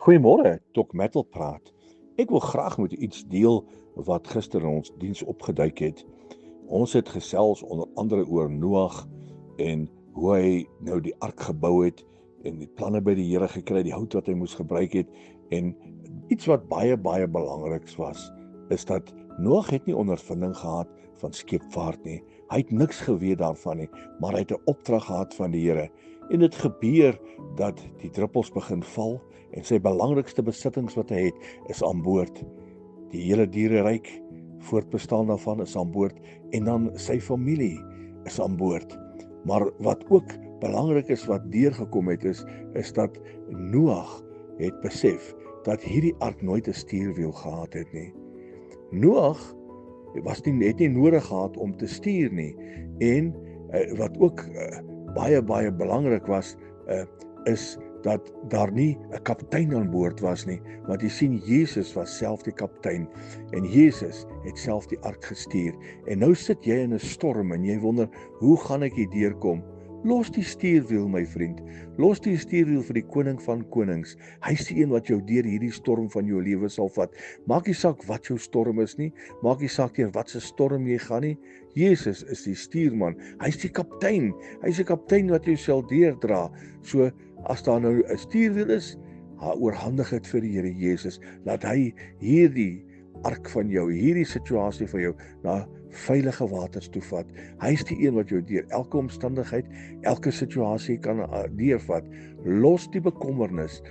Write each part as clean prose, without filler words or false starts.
Goeiemôre, Dok Metal praat. Ek wil graag met u iets deel wat gister in ons diens opgeduik het. Ons het gesels onder andere oor Noag en hoe hy nou die ark gebou het en die planne by die Here gekry, die hout wat hy moes gebruik het. En iets wat baie belangriks was, is dat Noag het nie ondervinding gehad van skeepvaart nie. Hy het niks geweet daarvan nie, maar hy het 'n opdrag gehad van die Here. En dit gebeur dat die druppels begin val en sy belangrikste besittings wat hy het, is aan boord. Die hele diereryk, voortbestaan daarvan is aan boord en dan sy familie is aan boord. Maar wat ook belangrik is wat deurgekom het is dat Noag het besef dat hierdie ark nooit 'n stuurwiel gehad het nie. Noag het nie nodig gehad om te stuur nie. En wat ook baie belangrik was, is dat daar nie 'n kaptein aan boord was nie, want jy sien Jesus was self die kaptein en Jesus het self die ark gestuur. En nou sit jy in 'n storm en jy wonder, hoe gaan ek hier deurkom? Los die stuurwiel, my vriend. Los die stuurwiel vir die koning van konings. Hy is die een wat jou deur hierdie storm van jou lewe sal vat. Maak nie saak wat jou storm is nie. Maak nie saak deur wat se storm jy gaan nie. Jesus is die stuurman. Hy is die kaptein. Hy is die kaptein wat jou sal deurdra. So as daar nou 'n stuurwiel is, oorhandig dit vir die Here Jesus. Laat hy hierdie ark van jou, hierdie situasie van jou na veilige waters toe vat. Hy is die een wat jou deur elke omstandigheid, elke situasie kan deurvat. Los die bekommernis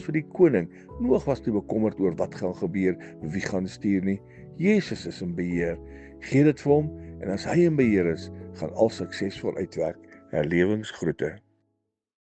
vir die koning. Noag was nie bekommerd oor wat gaan gebeur, wie gaan stuur nie. Jesus is in beheer. Gee dit vir hom en as hy in beheer is, gaan al suksesvol uitwerk. Herlewingsgroete.